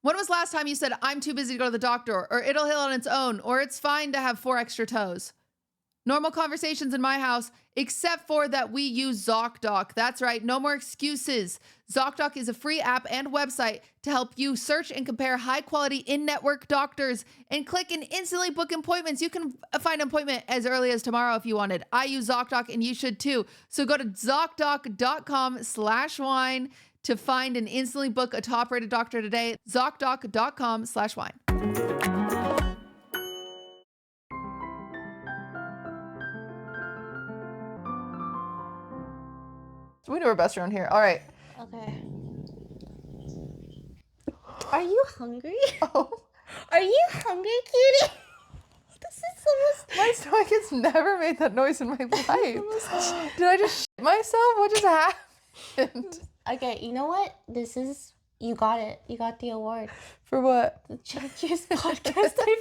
When was last time you said, I'm too busy to go to the doctor, or it'll heal on its own, or it's fine to have 4 extra toes? Normal conversations in my house, except for that we use ZocDoc. That's right, no more excuses. ZocDoc is a free app and website to help you search and compare high-quality in-network doctors and click and instantly book appointments. You can find an appointment as early as tomorrow if you wanted. I use ZocDoc and you should too. So go to ZocDoc.com/wine to find and instantly book a top-rated doctor today. ZocDoc.com/wine. We do our best around here. All right. Okay. Are you hungry? Oh. Are you hungry, cutie? This is almost... My stomach has never made that noise in my life. Did I just shit myself? What just happened? Okay, you know what? This is... You got it. You got the award. For what? The chunkiest podcast I've ever been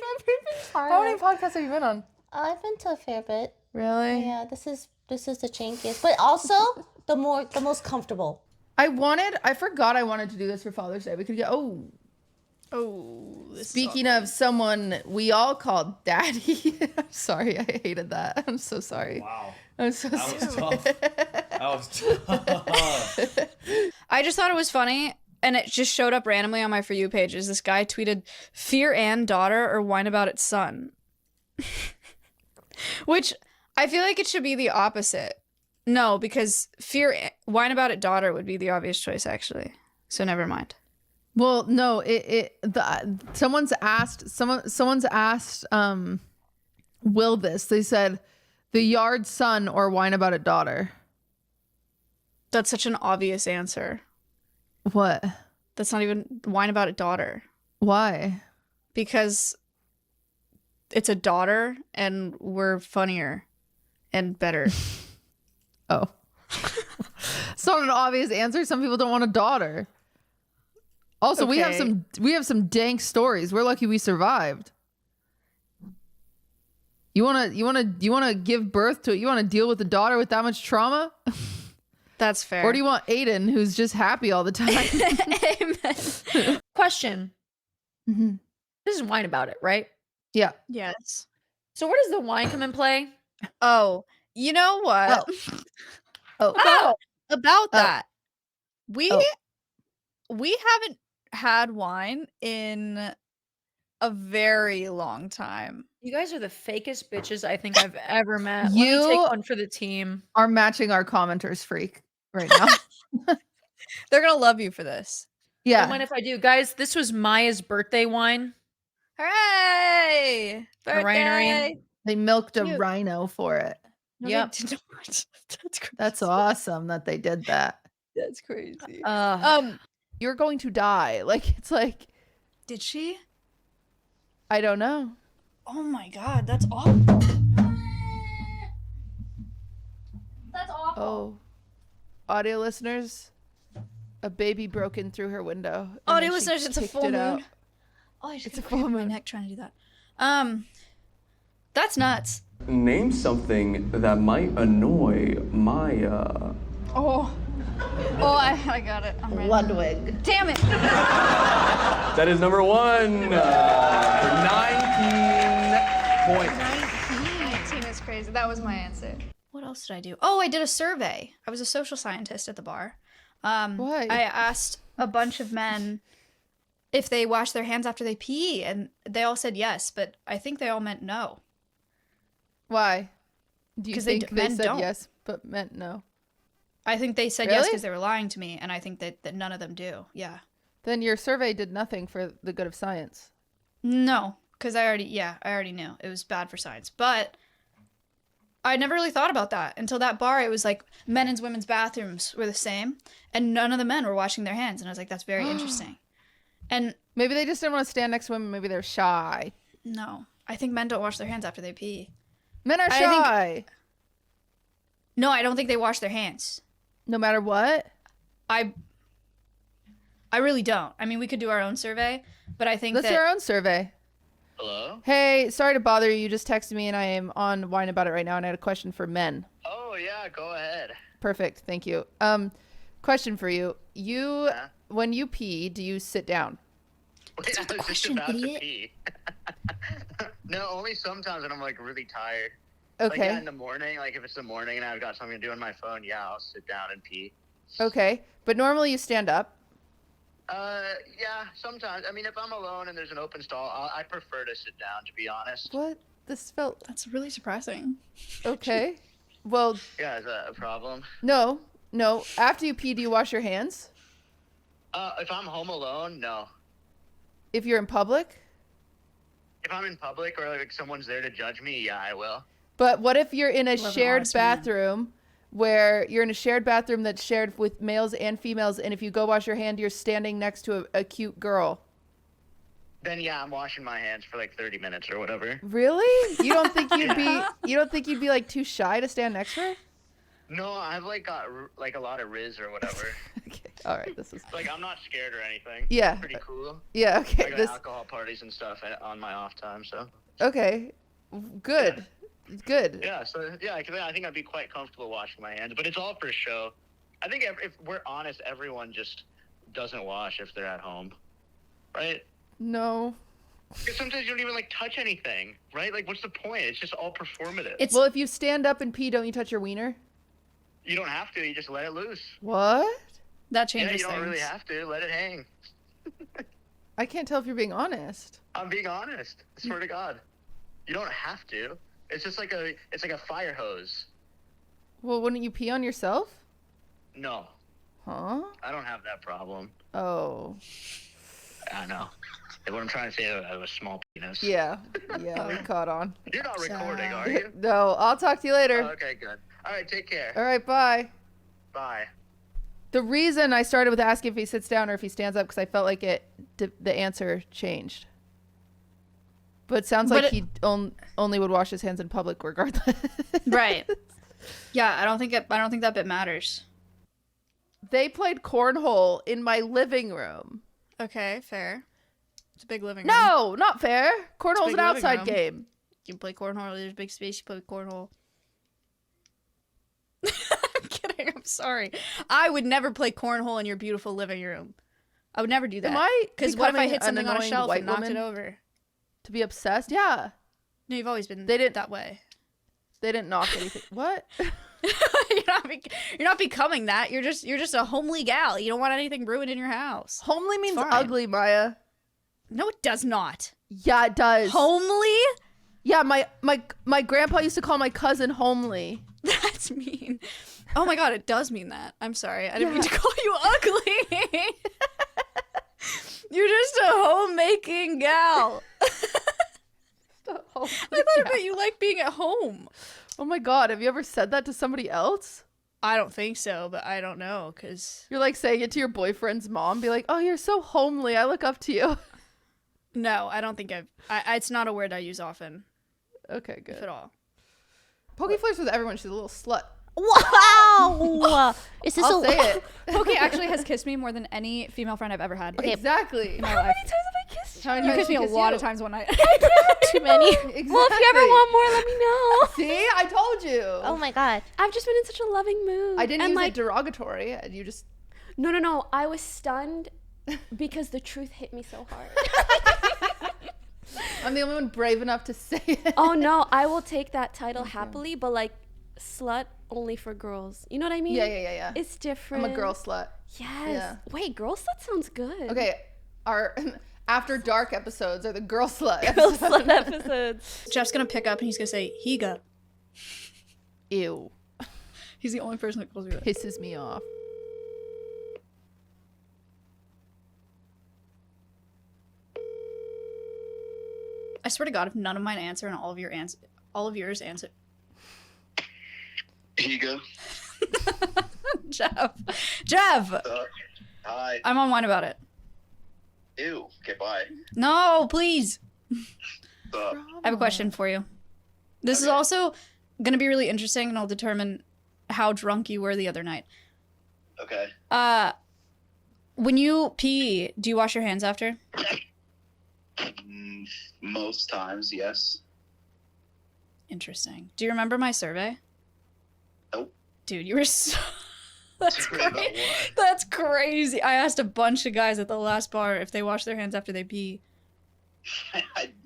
part of. How many podcasts have you been on? I've been to a fair bit. Really? Yeah, this is the chunkiest. But also... the most comfortable. I forgot I wanted to do this for Father's Day. We could get, speaking of someone we all called Daddy. I'm sorry, I hated that. I'm so sorry. Wow. I'm so sorry. That was tough. I just thought it was funny, and it just showed up randomly on my For You pages. This guy tweeted, "Fear and Daughter or Whine About It Son." Which I feel like it should be the opposite. No, because Whine About It Daughter would be the obvious choice, actually. So never mind. Well, no, someone's asked Will this. They said The Yard Son or Whine About It Daughter. That's such an obvious answer. What? That's not even Whine About It Daughter. Why? Because it's a daughter and we're funnier and better. Oh. It's not an obvious answer. Some people don't want a daughter. Also, Okay. we have some dank stories. We're lucky we survived. You wanna give birth to it? You wanna deal with a daughter with that much trauma? That's fair. Or do you want Aiden, who's just happy all the time? Amen. Question. Mhm. This is wine about it, right? Yeah. Yes. So where does the wine come in play? Oh, you know what? Oh. About that. We Oh. haven't had wine in a very long time. You guys are the fakest bitches I think I've ever met. Let You- me take one for the team. Are matching our commenters freak right now. They're gonna love you for this. Yeah. Don't mind if I do. Guys, this was Maya's birthday wine. Hooray! A rhinery. They milked a Cute. rhino for it. No, Yep. they did not. That's crazy. That's awesome that they did that. That's crazy. You're going to die. Like, it's like, Did she? I don't know. Oh my god, that's awful. That's awful. Oh, audio listeners, a baby broke in through her window. and Audio then she listeners, it's a kicked full it out. moon. Oh, I just It's a got full cramp in my moon. neck trying to do that. That's nuts. Name something that might annoy Maya. Oh, I got it. I'm ready. Ludwig. Damn it. That is number one. 19 points. 19 is crazy. That was my answer. What else did I do? Oh, I did a survey. I was a social scientist at the bar. Why? I asked a bunch of men if they wash their hands after they pee, and they all said yes, but I think they all meant no. Why? Do you 'Cause they think d- they men said don't. yes but meant no? I think they said yes Really? because they were lying to me, and I think that none of them do. Yeah. Then your survey did nothing for the good of science. No, because I already knew it was bad for science. But I never really thought about that until that bar. It was like men and women's bathrooms were the same, and none of the men were washing their hands. And I was like, that's very interesting. And Maybe they just didn't want to stand next to women. Maybe they're shy. no, I think men don't wash their hands after they pee. Men are I think- shy. No, I don't think they wash their hands. No matter what. I really don't. I mean, we could do our own survey, but I think Let's do our own survey. Hello? Hey, sorry to bother you. You just texted me and I am on Wine About It right now and I had a question for men. Oh, yeah, go ahead. Perfect. Thank you. Question for you. Yeah? When you pee, do you sit down? Wait, I was just about to pee. No, only sometimes when I'm like really tired. Okay. Like in the morning, like if it's the morning and I've got something to do on my phone, yeah, I'll sit down and pee. Okay. But normally you stand up. Yeah, sometimes. I mean, if I'm alone and there's an open stall, I prefer to sit down, to be honest. What? This felt That's really surprising. okay. Well, Yeah, is that a problem? no. After you pee, do you wash your hands? If I'm home alone, no. If you're in public? If I'm in public or like someone's there to judge me, yeah, I will. But what if you're in a Love an shared honest man. bathroom where you're in a shared bathroom that's shared with males and females, and if you go wash your hand, you're standing next to a cute girl? Then yeah, I'm washing my hands for like 30 minutes or whatever. Really? You don't think you'd be like too shy to stand next to her? No, I've like got like a lot of riz or whatever. Okay. All right. This is Like I'm not scared or anything. Yeah. Pretty cool. yeah. I Okay. got This alcohol parties and stuff on my off time, so. okay. Good. Good. Yeah, so yeah, I think I'd be quite comfortable washing my hands, but it's all for show. I think if we're honest, everyone just doesn't wash if they're at home, right? No. Because sometimes you don't even like touch anything, right? Like, what's the point? It's just all performative. It's Well, if you stand up and pee, don't you touch your wiener? You don't have to. You just let it loose. What? that Yeah, changes you don't things. really have to. Let it hang. I can't tell if you're being honest. I'm being honest. I swear to God. You don't have to. It's just like a fire hose. Well, wouldn't you pee on yourself? No, Huh? I don't have that problem. Oh. I know. What I'm trying to say, I have a small penis. Yeah. Yeah, we caught on. You're not recording, are you? No, I'll talk to you later. Oh, okay, good. All right, take care. All right, bye. Bye. The reason I started with asking if he sits down or if he stands up because I felt like the answer changed. But it sounds like But he only would wash his hands in public regardless. Right. Yeah, I don't think that bit matters. They played cornhole in my living room. Okay, fair. It's a big living room. No, not fair. Cornhole's big an living outside room. game. You can play cornhole. There's big space. You play cornhole. I'm kidding. I'm sorry. I would never play cornhole in your beautiful living room. I would never do Am that. I Because what if I becoming hit an something on a annoying shelf white and knocked woman it over? to be obsessed? Yeah. No, you've always been They didn't- that way. They didn't knock anything. What? you're not becoming that. You're just a homely gal. You don't want anything ruined in your house. Homely means fine. ugly, Maya. No, it does not. Yeah, it does. Homely? Yeah, my grandpa used to call my cousin homely. That's mean. Oh my god, it does mean that. I'm sorry. I didn't mean to call you ugly. You're just a homemaking gal. I thought it meant you like being at home. Oh my god, have you ever said that to somebody else? I don't think so, but I don't know, because... You're like saying it to your boyfriend's mom, be like, oh, you're so homely, I look up to you. No, I don't think it's not a word I use often, Okay, if good. at all. Pokey flirts with everyone, she's a little slut. Wow! Is this I'll a say it. Poki actually has kissed me more than any female friend I've ever had. Okay. Exactly. In my How life. many times have I kissed you? How many You times kissed me did a she lot kiss of you? times one night. Too many. Exactly. Well, if you ever want more, let me know. See, I told you. Oh my god. I've just been in such a loving mood. I didn't and use like, it derogatory. You just. No. I was stunned because the truth hit me so hard. I'm the only one brave enough to say it. Oh no, I will take that title happily, but like slut only for girls. You know what I mean? Yeah. It's different. I'm a girl slut. Yes. Yeah. Wait, girl slut sounds good. Okay, our after dark episodes are the girl slut Girl episodes. slut episodes. Jeff's gonna pick up and he's gonna say, Higa. Ew, He's the only person that calls me that. pisses me off. I swear to God, if none of mine answer and all of yours answer. Higa. Jeff! Hi. I'm on Wine About It. Ew. Okay, bye. No, please. Uh, I have a question for you. This is Okay. also gonna be really interesting and it'll determine how drunk you were the other night. okay. When you pee, do you wash your hands after? Most times, yes. Interesting. Do you remember my survey? Nope. Dude, you were so That's Worry about crazy. what? That's crazy. I asked a bunch of guys at the last bar if they wash their hands after they pee.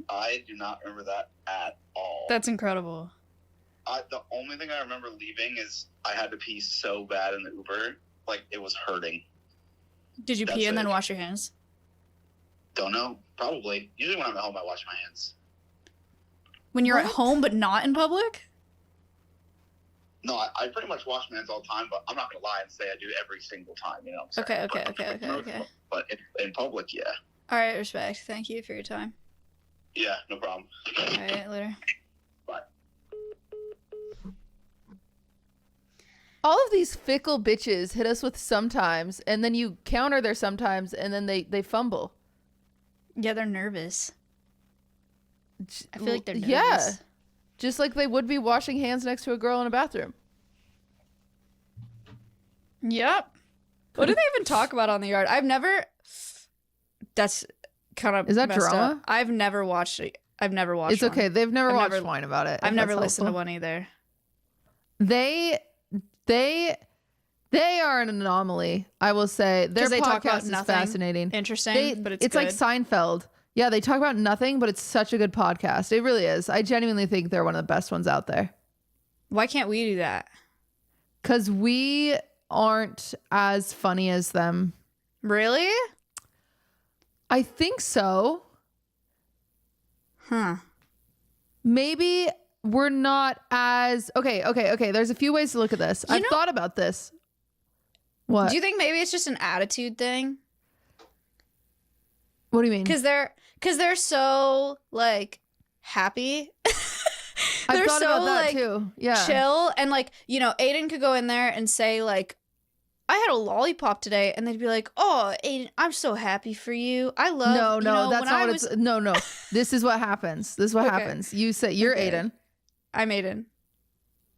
I do not remember that at all. That's incredible. The only thing I remember leaving is I had to pee so bad in the Uber, like it was hurting. Did you That's pee and then it. wash your hands? Don't know. Probably. Usually when I'm at home, I wash my hands. When you're at What? home but not in public? No, I pretty much wash my hands all the time, but I'm not gonna lie and say I do every single time. You know what I'm saying? Okay. But in public, yeah. All right, respect. Thank you for your time. Yeah, no problem. All right, later. Bye. All of these fickle bitches hit us with sometimes, and then you counter their sometimes, and then they fumble. Yeah, they're nervous. I feel like they're nervous. Yeah. Just like they would be washing hands next to a girl in a bathroom. Yep. What do they even talk about on the yard? I've never. That's kind of. Is that messed drama? up. I've never watched it. I've never watched. It's okay. One. They've never I've watched never- wine about it. I've if never that's listened to helpful. one either. They are an anomaly. I will say their 'Cause they talk about podcast is nothing fascinating. Interesting, but it's like good. Seinfeld. Yeah, they talk about nothing, but it's such a good podcast. It really is. I genuinely think they're one of the best ones out there. Why can't we do that? Because we aren't as funny as them. Really? I think so. Huh. Maybe we're not as okay. There's a few ways to look at this. I've know- thought about this. What? Do you think maybe it's just an attitude thing? What do you mean? Because they're so like happy. I've They're thought so about that like too. Yeah. chill, and like, you know, Aiden could go in there and say like, I had a lollipop today, and they'd be like, oh, Aiden, I'm so happy for you. I love No, you know, that's when not I what was... it's. No. This is what happens. This is what Okay. happens. You say you're Okay. Aiden. I'm Aiden.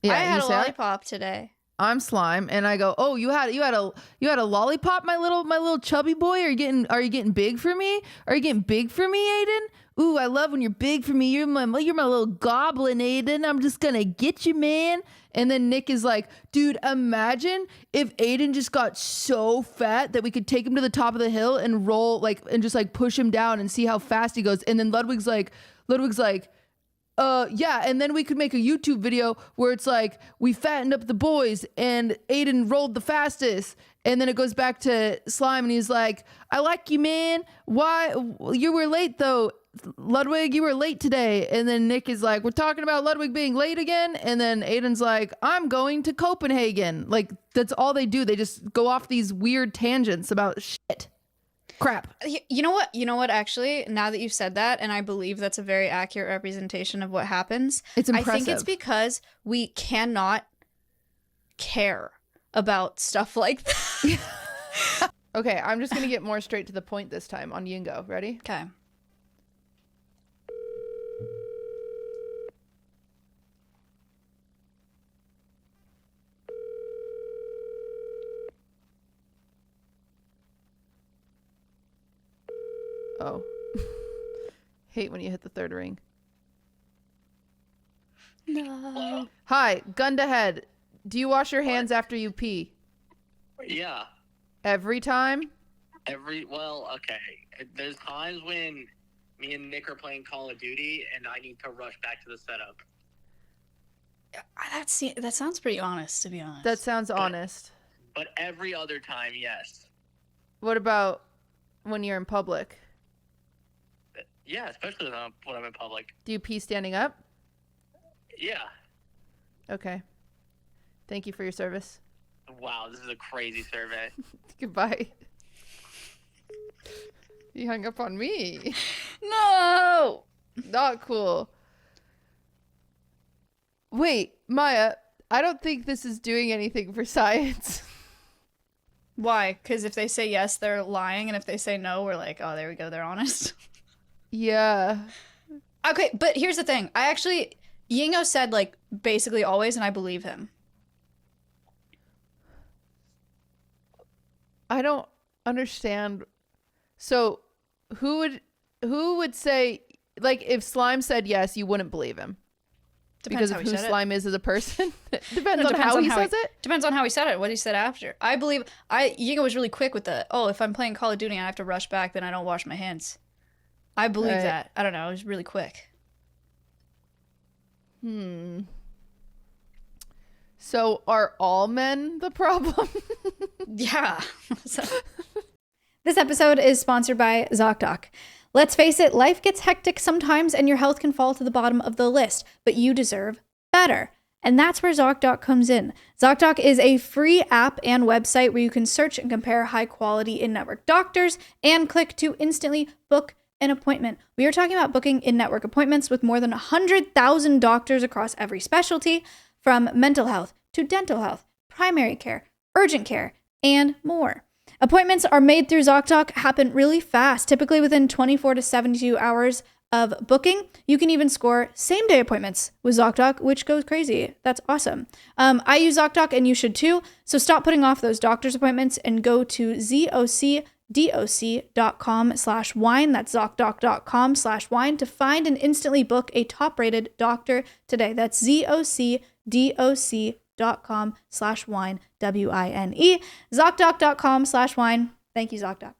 Yeah, I had you a say lollipop today. I'm Slime, and I go, oh, you had a lollipop, my little chubby boy. Are you getting big for me? Are you getting big for me, Aiden? Ooh, I love when you're big for me. You're my little goblin, Aiden. I'm just gonna get you, man. And then Nick is like, dude, imagine if Aiden just got so fat that we could take him to the top of the hill and roll and just push him down and see how fast he goes. And then Ludwig's like, yeah, and then we could make a YouTube video where it's like we fattened up the boys and Aiden rolled the fastest. And then it goes back to Slime and he's like, I like you, man. Why? You were late though. Ludwig, you were late today. And then Nick is like, we're talking about Ludwig being late again. And then Aiden's like, I'm going to Copenhagen. Like, that's all they do. They just go off these weird tangents about shit. Crap. You know what, actually, now that you've said that, and I believe that's a very accurate representation of what happens. It's I think it's impressive. because we cannot care about stuff like that. Okay, I'm just going to get more straight to the point this time on Yingo. Ready? Okay. Oh. Hate when you hit the third ring. No. Hi, gun to head. Do you wash your hands after you pee? Yeah. Every time? Well, okay. There's times when me and Nick are playing Call of Duty and I need to rush back to the setup. That sounds pretty honest, to be honest. That sounds honest. But every other time, yes. What about when you're in public? Yeah, especially when I'm in public. Do you pee standing up? Yeah. Okay. Thank you for your service. Wow, this is a crazy survey. Goodbye. You hung up on me. No. Not cool. Wait, Maya, I don't think this is doing anything for science. Why? Because if they say yes, they're lying, and if they say no, we're like, oh, there we go, they're honest. Yeah. Okay, but here's the thing. Yingo said, like, basically always, and I believe him. I don't understand. So, who would say, like, if Slime said yes, you wouldn't believe him? because how of he who said it. slime is as a person? Depends No, on how he says it. Depends on how he said it, what he said after. I believe Yiga was really quick with the, if I'm playing Call of Duty and I have to rush back, then I don't wash my hands. I believe Right. that. I don't know. It was really quick. So are all men the problem? Yeah. This episode is sponsored by ZocDoc. Let's face it, life gets hectic sometimes and your health can fall to the bottom of the list, but you deserve better. And that's where ZocDoc comes in. ZocDoc is a free app and website where you can search and compare high quality in-network doctors and click to instantly book an appointment. We are talking about booking in-network appointments with more than 100,000 doctors across every specialty, from mental health to dental health, primary care, urgent care, and more. Appointments are made through ZocDoc, happen really fast, typically within 24 to 72 hours of booking. You can even score same-day appointments with ZocDoc, which goes crazy. That's awesome. I use ZocDoc and you should too, so stop putting off those doctor's appointments and go to zocdoc.com/wine. That's zocdoc.com/wine to find and instantly book a top-rated doctor today. That's zocdoc.com/wine, WINE. ZocDoc.com/wine. Thank you, ZocDoc.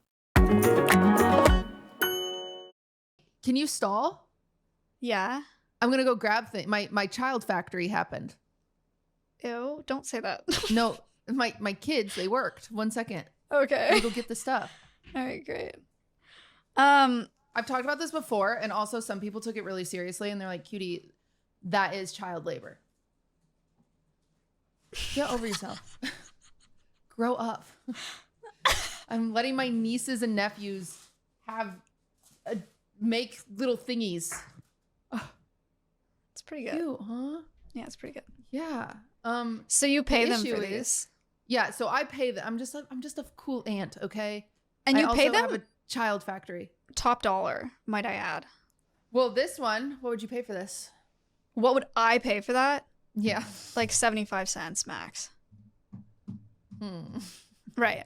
Can you stall? Yeah. I'm gonna go grab things. My child factory happened. Ew, don't say that. No, my kids, they worked. 1 second. Okay. Let me go get the stuff. All right, great. I've talked about this before, and also some people took it really seriously, and they're like, "Cutie, that is child labor. Get over yourself. Grow up." I'm letting my nieces and nephews make little thingies. It's pretty good. Cute, huh? Yeah, it's pretty good. Yeah. So you pay The them for issue these, is- Yeah, so I pay them. I'm just a cool aunt, okay? and you I pay also them have a child factory. top dollar, might I add. Well, this one, what would you pay for this? What would I pay for that? Yeah. Like 75 cents max. Right.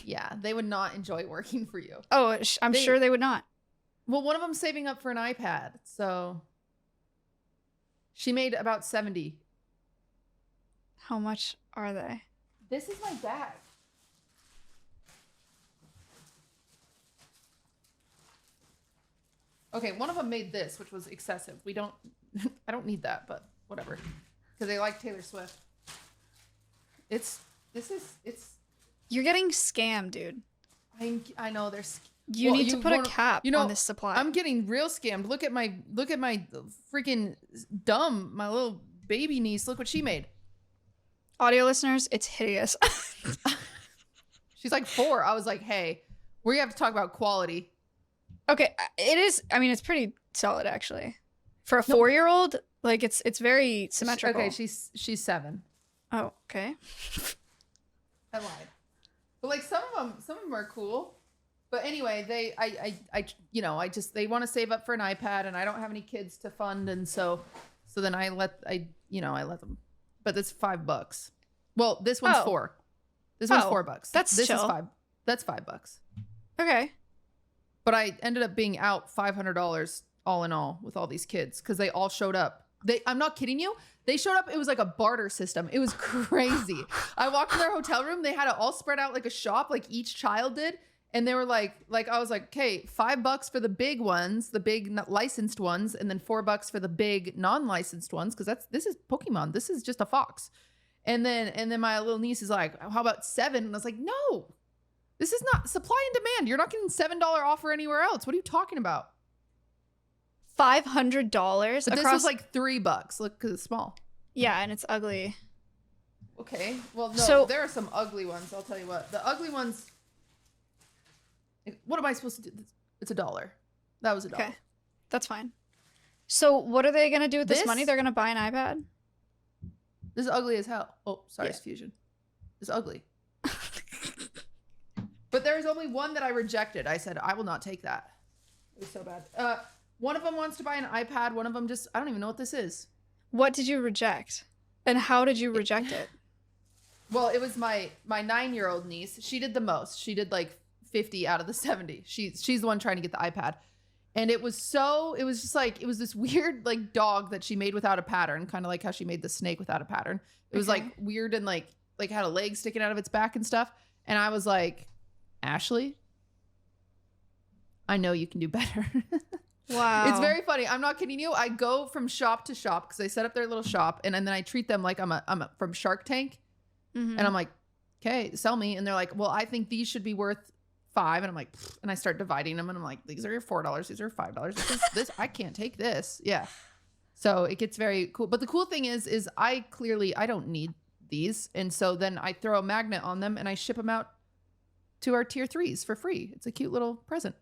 Yeah, they would not enjoy working for you. Oh, I'm sure they would not. Well, one of them's saving up for an iPad, so she made about 70. How much are they? This is my bag. Okay, one of them made this, which was excessive. We don't, I don't need that, but whatever. Because they like Taylor Swift. You're getting scammed, dude. I know there's. You need to put a cap on this supply. I'm getting real scammed. Look at my freaking my little baby niece. Look what she made. Audio listeners, it's hideous. She's like 4. I was like, hey, we have to talk about quality. Okay, it is. I mean, it's pretty solid actually. For a 4-year-old, like it's very symmetrical. Okay, she's 7. Oh, okay. I lied. But like some of them are cool. But anyway, they they want to save up for an iPad, and I don't have any kids to fund, and so then I let them. But it's $5. Well, this one's 4. This one's $4. That's this chill. is 5. That's $5. Okay. But I ended up being out $500 all in all with all these kids because they all showed up. I'm not kidding you. They showed up. It was like a barter system. It was crazy. I walked in their hotel room. They had it all spread out like a shop, like each child did. And they were like I was like, okay, $5 for the big ones, the big licensed ones, and then $4 for the big non-licensed ones, because this is Pokimane. This is just a fox. And then my little niece is like, how about $7? And I was like, no, this is not supply and demand. You're not getting $7 offer anywhere else. What are you talking about? $500 But across. this was like $3. Look, because it's small. Yeah, and it's ugly. Okay. Well, no, So- there are some ugly ones. I'll tell you what. The ugly ones. What am I supposed to do? It's $1. That was $1. Okay, that's fine. So what are they gonna do with this This- money? They're gonna buy an iPad. This is ugly as hell. Oh, sorry, Yeah. it's Fusion. It's ugly. But there's only one that I rejected. I said, I will not take that. It was so bad. One of them wants to buy an iPad. One of them just, I don't even know what this is. What did you reject? And how did you reject it? Well, it was my 9-year-old niece. She did the most. She did like 50 out of the 70. She's the one trying to get the iPad. And it was just like, it was this weird like dog that she made without a pattern, kind of like how she made the snake without a pattern. It was like weird and like had a leg sticking out of its back and stuff. And I was like, Ashley, I know you can do better. Wow. It's very funny. I'm not kidding you. I go from shop to shop because they set up their little shop, and then I treat them like I'm from Shark Tank. Mhm. And I'm like, okay, sell me. And they're like, well, I think these should be worth $5. And I'm like, pfft. And I start dividing them, and I'm like, these are $4, these are $5. This I can't take this. Yeah. So it gets very cool. But the cool thing is I don't need these. And so then I throw a magnet on them and I ship them out to our tier 3s for free. It's a cute little present.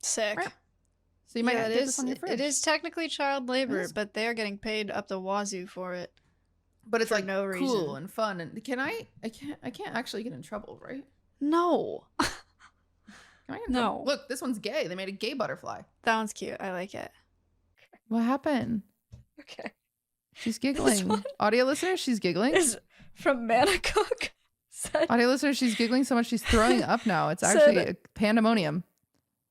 Sick. Right. So you might Yeah, get this on your fridge. it is technically child labor, It is. but they are getting paid up the wazoo for it. But it's for like no cool reason. and fun. And I can't actually get in trouble, right? No. Can I get in No. trouble? Look, this one's gay. They made a gay butterfly. That one's cute. I like it. What happened? Okay. She's giggling. Audio listener, she's giggling. Is from Manicook. Audio listener, she's giggling so much she's throwing up now. It's Said- actually a pandemonium.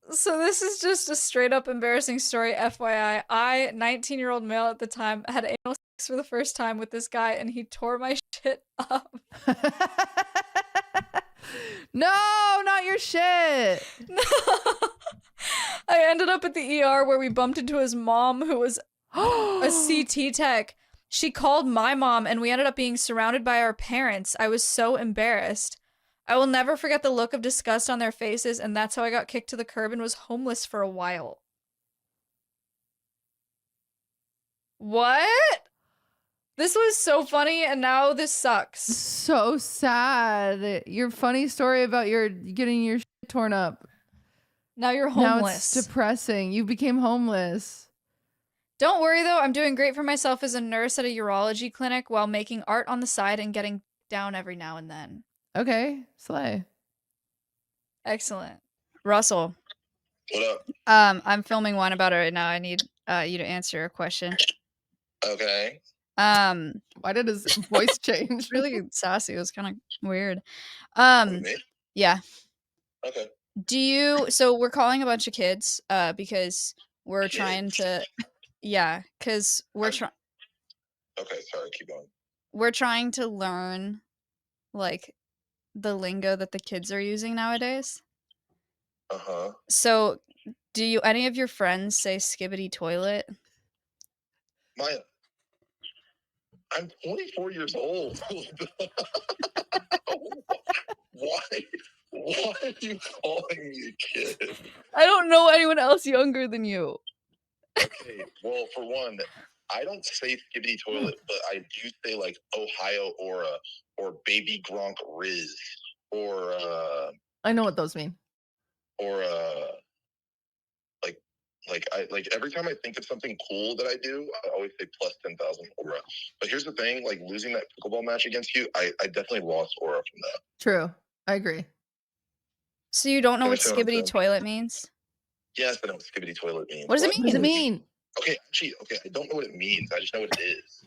So this is just a straight up embarrassing story, FYI. I, 19-year-old male at the time, had anal sex for the first time with this guy, and he tore my shit up. No, not your shit. No. I ended up at the ER where we bumped into his mom, who was a CT tech. She called my mom, and we ended up being surrounded by our parents. I was so embarrassed. I will never forget the look of disgust on their faces, and that's how I got kicked to the curb and was homeless for a while. What? This was so funny, and now this sucks. So sad. Your funny story about your getting your shit torn up. Now you're Now homeless. it's depressing. You became homeless. Don't worry, though. I'm doing great for myself as a nurse at a urology clinic while making art on the side and getting down every now and then. Okay, slay. Excellent. Russell, What up? I'm filming one about it right now. I need you to answer a question. Okay. Why did his voice change? Really sassy. It was kind of weird. Me? Yeah. Okay. So we're calling a bunch of kids because we're trying to because we're trying Okay, sorry, keep going. we're trying to learn like the lingo that the kids are using nowadays. Uh-huh. So do you any of your friends say skibidi toilet? I'm 24 years old. Why are you calling me a kid? I don't know anyone else younger than you. Okay, well, for one, I don't say skibidi toilet, but I do say like Ohio Aura or Baby Gronk Riz or I know what those mean. like every time I think of something cool that I do, I always say plus 10,000 aura. But here's the thing, like losing that pickleball match against you, I definitely lost aura from that. True. I agree. So you don't know what Understand what I'm skibidi saying? toilet means? Yes, I know what skibidi toilet means. What does it What does it mean? Okay, actually, I don't know what it means. I just know what it is.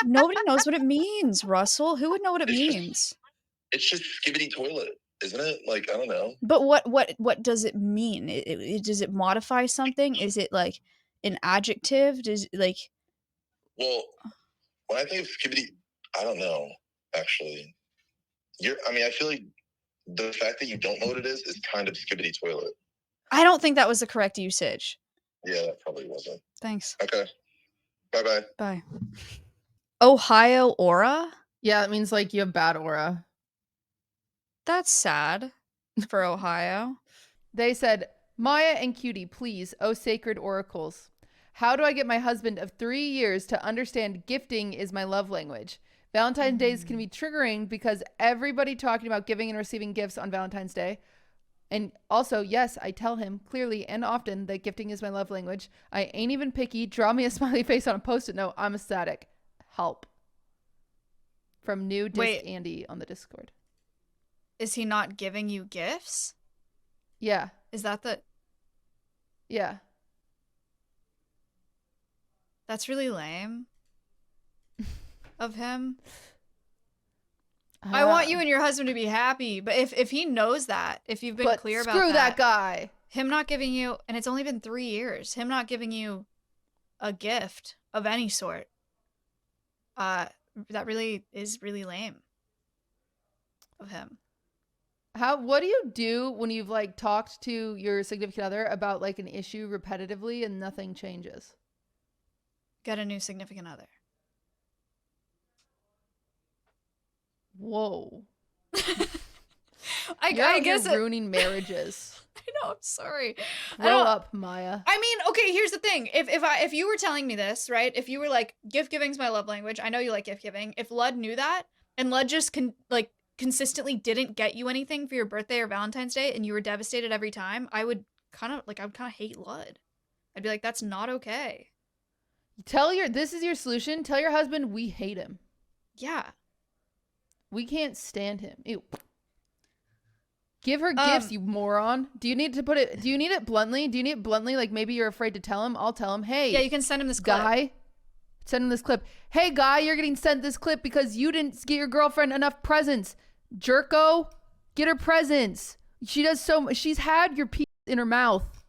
Nobody knows what it means, Russell. Who would know what it It's just- means? It's just skibidi toilet, isn't it? Like, I don't know. But what does it mean? Does it modify something? Is it like an adjective? Does like Well, when I think of skibidi, I don't know, actually. I feel like the fact that you don't know what it is kind of skibidi toilet. I don't think that was the correct usage. Yeah, that probably wasn't. Thanks. Okay. Bye-bye. Bye. Ohio aura? Yeah, it means like you have bad aura. That's sad for Ohio. They said, Maya and Cutie, please, oh sacred oracles. How do I get my husband of 3 years to understand gifting is my love language? Valentine's Days can be triggering because everybody talking about giving and receiving gifts on Valentine's Day. And also, yes, I tell him clearly and often that gifting is my love language. I ain't even picky. Draw me a smiley face on a post-it note. I'm ecstatic. Help. From new disc Wait. Andy on the Discord. Is he not giving you gifts? Yeah. Is that Yeah. that's really lame of him? I want you and your husband to be happy, but if he knows that, if you've been But clear about screw that that guy. him not giving you, and it's only been 3 years, him not giving you a gift of any sort, that really is really lame of him. What do you do when you've like talked to your significant other about like an issue repetitively and nothing changes? Get a new significant other. Whoa. I guess you're ruining marriages. I know, I'm sorry. Grow up, Maya. I mean, okay, here's the thing. If you were telling me this, right? If you were like, gift giving's my love language. I know you like gift giving. If Lud knew that, and Lud just consistently didn't get you anything for your birthday or Valentine's Day, and you were devastated every time, I would kind of hate Lud. I'd be like, that's not okay. This is your solution. Tell your husband we hate him. Yeah. We can't stand him. Ew. Give her gifts, you moron. Do you need it bluntly? Do you need it bluntly? Like maybe you're afraid to tell him? I'll tell him, hey. Yeah, you can send him this clip. Guy. Send him this clip. Hey, guy, you're getting sent this clip because you didn't get your girlfriend enough presents. Jerko, get her presents. She does so much. She's had your piece in her mouth.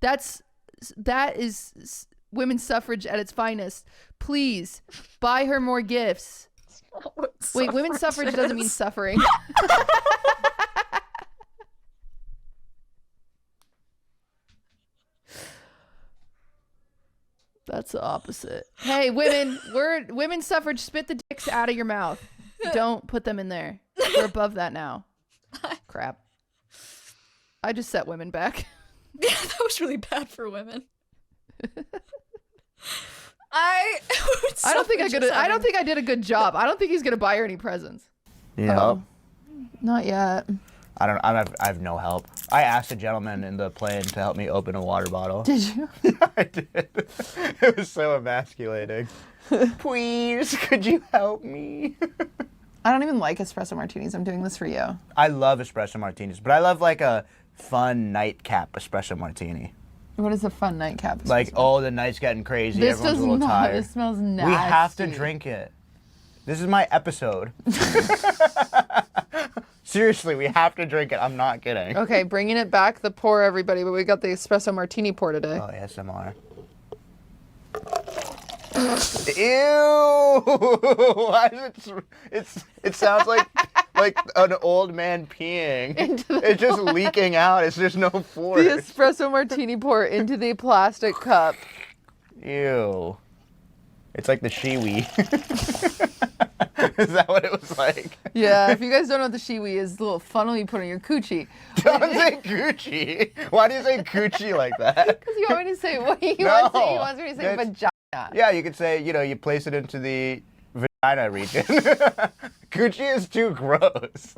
That is women's suffrage at its finest. Please, buy her more gifts. Wait, women's suffrage doesn't mean suffering. That's the opposite. Hey, women's suffrage, spit the dicks out of your mouth. Don't put them in there. We're above that now. Crap. I just set women back. Yeah, that was really bad for women. I don't think I did a good job. I don't think he's gonna buy her any presents. Yeah. Not yet. I have no help. I asked a gentleman in the plane to help me open a water bottle. Did you? Yeah, I did. It was so emasculating. Please, could you help me? I don't even like espresso martinis. I'm doing this for you. I love espresso martinis, but I love like a fun nightcap espresso martini. What is a fun nightcap? Like, oh, the night's getting crazy. This Everyone's does a little not. tired. It smells nasty. We have to drink it. This is my episode. Seriously, we have to drink it. I'm not kidding. Okay, bringing it back. The pour, everybody. But we got the espresso martini pour today. Oh, ASMR. Ew! Why is it sounds like an old man peeing. It's just leaking out. It's just no force. The espresso martini pour into the plastic cup. Ew. It's like the shiwi. Is that what it was like? Yeah, if you guys don't know what the shiwi is, the little funnel you put in your coochie. Don't say coochie. Why do you say coochie like that? Because you want me to say what he No, wants me to say vagina. Yeah, you could say, you place it into the vagina region. Coochie is too gross.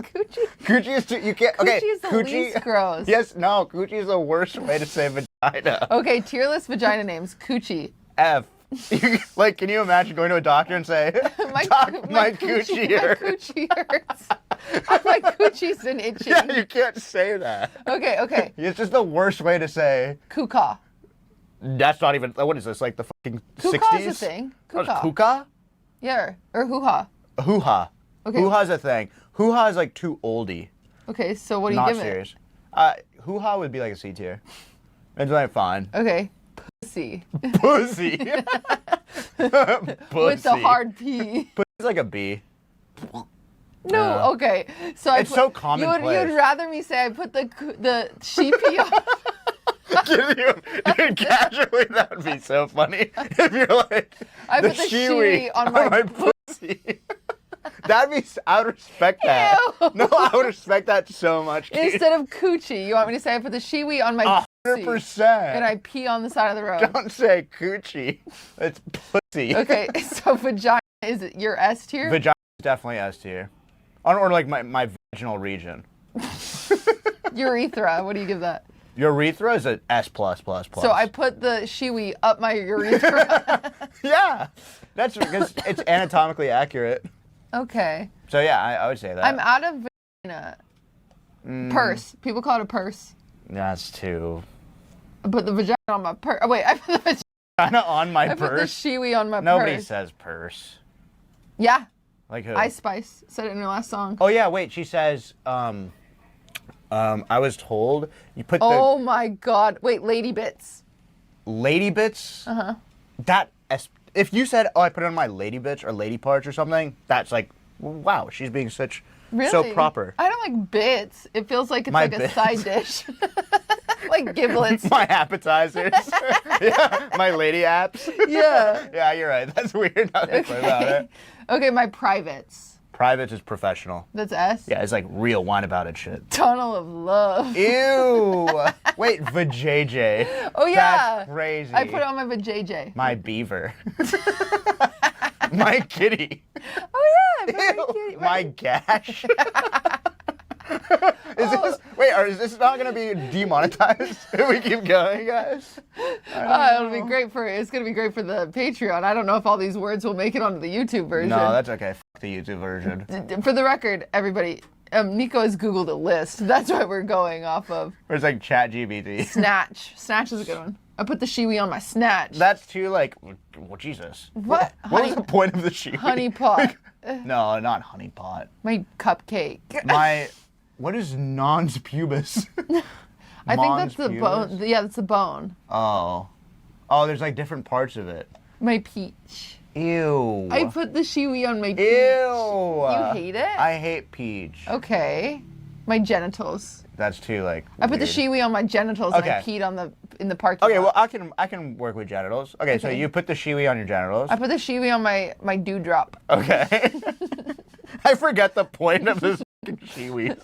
Coochie is too, you can't, okay. Coochie is the least gross. Yes, no, coochie is the worst way to say vagina. Okay, tier list vagina names. Coochie. F. Like, can you imagine going to a doctor and say, Doc, my coochie hurts. My coochie hurts. My coochie's been itching. Yeah, you can't say that. Okay. It's just the worst way to say. Kuka. That's not even, what is this, like the fucking 60s? Kuka's a thing. Kuka. Kuka? Yeah, or hoo-ha. Hoo-ha. Okay. Hoo-ha's a thing. Hoo-ha is like too oldie. Okay, so what do you Not give serious. it? Hoo-ha would be like a C tier. It's like fine. Okay. Pussy. Pussy. Pussy. With the hard P. Pussy's like a B. No, okay. So it's so commonplace. You would rather me say I put the sheepy on. Dude, casually, that would be so funny. If you're like, I put the shiwi on my pussy. That'd be, I would respect that. Ew. No, I would respect that so much. Instead of coochie, you want me to say I put the shiwi on my 100%. And I pee on the side of the road. Don't say coochie. It's pussy. Okay, so vagina, is it your S tier? Vagina is definitely S tier. Or like my vaginal region. Urethra, what do you give that? Urethra is an S+++. So I put the shiwi up my urethra. Yeah, that's because it's anatomically accurate. Okay. So yeah, I would say that. I'm out of vagina. Purse. People call it a purse. That's too. I put the vagina on my purse. Oh, wait, I put the vagina on my purse? I put the shiwi on my Nobody purse. says purse. Yeah. Like who? Ice Spice said it in her last song. Oh yeah, wait, she says, I was told you put Oh my God. Wait, lady bits. the lady bits. That if you said, "Oh, I put it on my lady bitch or lady parts or something," that's like, wow, she's being so proper. I don't like bits. It feels like it's My like a bits. side dish. Like giblets. My appetizers. Yeah, my lady apps. Yeah. Yeah, you're right. That's weird. Now that I think about it. Okay, my privates. Privates is professional. That's S? Yeah, it's like real wine about it shit. Tunnel of love. Ew. Wait, vajayjay. Oh yeah. That's crazy. I put it on my vajayjay. My beaver. My kitty. Oh yeah. I put my Ew. kitty- My gash. Is this not gonna be demonetized if we keep going, guys? It's gonna be great for the Patreon. I don't know if all these words will make it onto the YouTube version. No, that's okay. F the YouTube version. For the record, everybody, Nico has Googled a list. That's what we're going off of. Or it's like ChatGPT. Snatch. Snatch is a good one. I put the shiwi on my snatch. That's too like, well, Jesus. What? What was the point of the sheet? Honey pot. No, not honey pot. My cupcake. What is nons pubis? I think Mons that's the pubis? bone. Yeah, that's the bone. Oh, there's like different parts of it. My peach. Ew. I put the shiwi on my peach. Ew. You hate it? I hate peach. Okay. My genitals. That's too like. I put the weird. shiwi on my genitals and I Okay. peed in the parking Okay, well lot. I can work with genitals. Okay, so Okay. you put the shiwi on your genitals. I put the shiwi on my dewdrop. Okay. I forget the point of this fucking shiwi.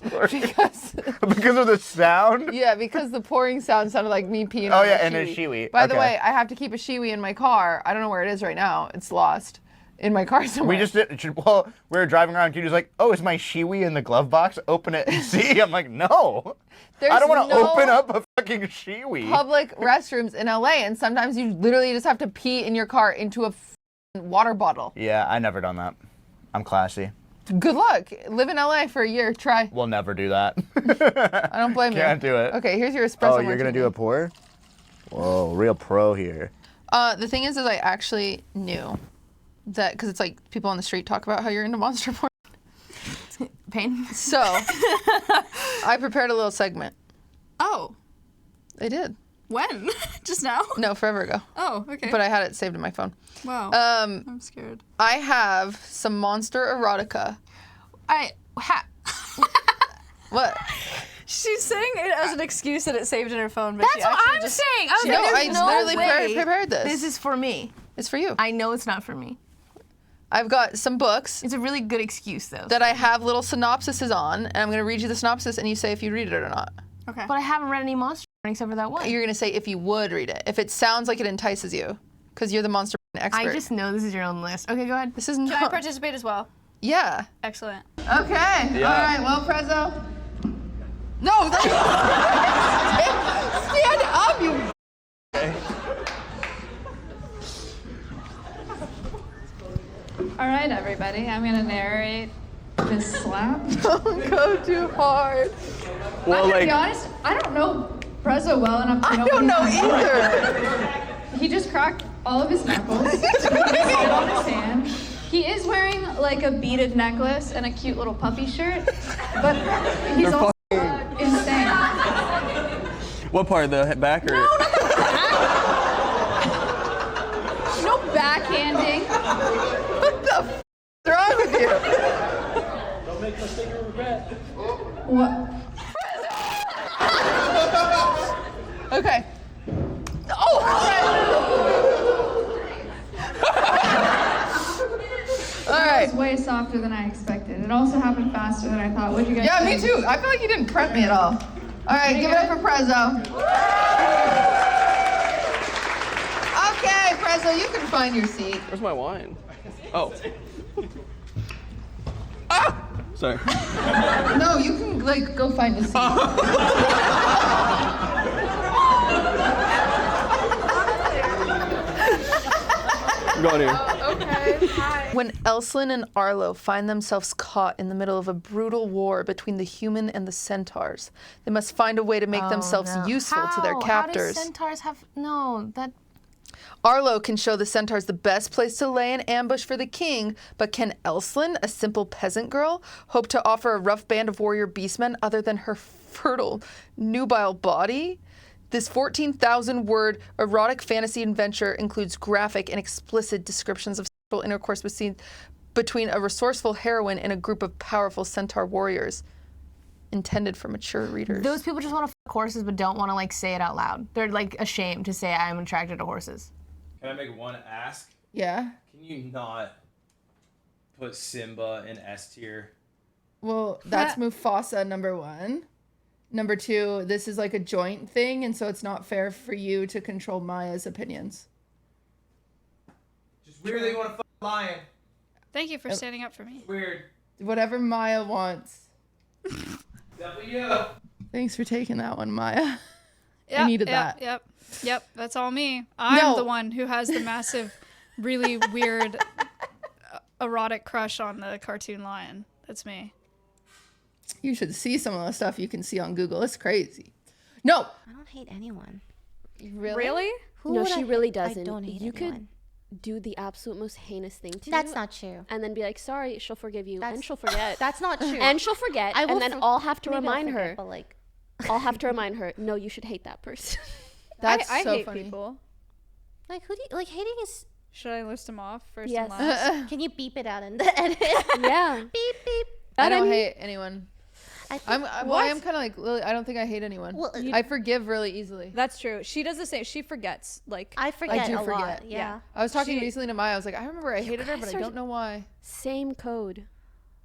Because of the sound? Yeah, because the pouring sound sounded like me peeing Oh on yeah, the and a shiwi. By the Okay. way, I have to keep a shiwi in my car. I don't know where it is right now. It's lost in my car somewhere. We just did, well, we were driving around, Judy's like, "Oh, is my shiwi in the glove box? Open it and see." I'm like, "No. I don't want to open up a fucking shiwi." Public restrooms in LA, and sometimes you literally just have to pee in your car into a water bottle. Yeah, I never done that. I'm classy. Good luck. Live in LA for a year. Try. We'll never do that. I don't blame you. Can't do it. Okay, here's your espresso. Oh, you're gonna do a pour? Whoa, real pro here. The thing is I actually knew that because it's like people on the street talk about how you're into monster porn. Pain. So I prepared a little segment. Oh, I did. when? Just now? No, forever ago. Oh, okay. But I had it saved in my phone. Wow. I'm scared. I have some monster erotica. What? She's saying it as an excuse that it saved in her phone, but That's what I'm saying. I was No, like, I there's no literally way prepared this. This is for me. It's for you. I know it's not for me. I've got some books It's a really good excuse, though. that I have little synopsises on, and I'm going to read you the synopsis, and you say if you read it or not. Okay. But I haven't read any monster except for that one. You're going to say if you would read it, if it sounds like it entices you, because you're the monster expert. I just know this is your own list. Okay, go ahead. This is Can I not. participate as well? Yeah. Excellent. Okay. Yeah. All right. Well, Prezzo. No. Stand up, you. All right, everybody. I'm gonna narrate this slap. Don't go too hard. Well, I'm gonna like, be honest. I don't know Prezzo well enough to know. I don't know what he's doing. either. He just cracked all of his knuckles. He spit on his hand. He is wearing like a beaded necklace and a cute little puppy shirt, but he's also insane. what part? The back or? No backhanding. What the f is wrong with you? Don't make the mistake of regret. What? Okay. Oh! All That right. was way softer than I expected. It also happened faster than I thought. What'd you guys Yeah, me think? too. I feel like you didn't prep me at all. All right, give it up for Prezzo. Okay, Prezzo, you can find your seat. Where's my wine? Oh. Ah! Sorry. No, you can like go find a seat. I'm going here. When Elslin and Arlo find themselves caught in the middle of a brutal war between the human and the Centaurs, they must find a way to make themselves useful to their captors. How do centaurs have... No, that... Arlo can show the Centaurs the best place to lay an ambush for the king, but can Elslin, a simple peasant girl, hope to offer a rough band of warrior beastmen other than her fertile, nubile body. This 14,000 word erotic fantasy adventure includes graphic and explicit descriptions of sexual intercourse between a resourceful heroine and a group of powerful centaur warriors. Intended for mature readers. Those people just want to fuck horses but don't want to like say it out loud. They're like ashamed to say I'm attracted to horses. Can I make one ask? Yeah. Can you not put Simba in S tier? Well, that's Mufasa, number 1. Number 2, this is like a joint thing, and so it's not fair for you to control Maya's opinions. Just weird that you want to fuck a lion. Thank you for standing up for me. Weird. Whatever Maya wants. W. Thanks for taking that one, Maya. Yep, I needed that. Yep, that's all me. I'm the one who has the massive, really weird, erotic crush on the cartoon lion. That's me. You should see some of the stuff you can see on Google. It's crazy. No. I don't hate anyone. Really? No, she really doesn't. I don't hate you anyone. could do the absolute most heinous thing to That's you. not true. And then be like, sorry, she'll forgive you. And she'll forget. That's not true. And she'll forget. I will and then I'll have to maybe I'll remind forget, her. but like, I'll have to remind her, no, you should hate that person. That's I so hate funny. people. like who do you, like hating is. Should I list them off first Yes. and last? Can you beep it out in the edit? Yeah. Beep beep. I don't hate anyone. I think, I am kind of like Lily. I don't think I hate anyone. Well, I forgive really easily. That's true. She does the same. She forgets. Like I forget do a forget. lot. Yeah. I was talking recently to Maya. I was like, I remember I hated her, but I don't know why. Same code.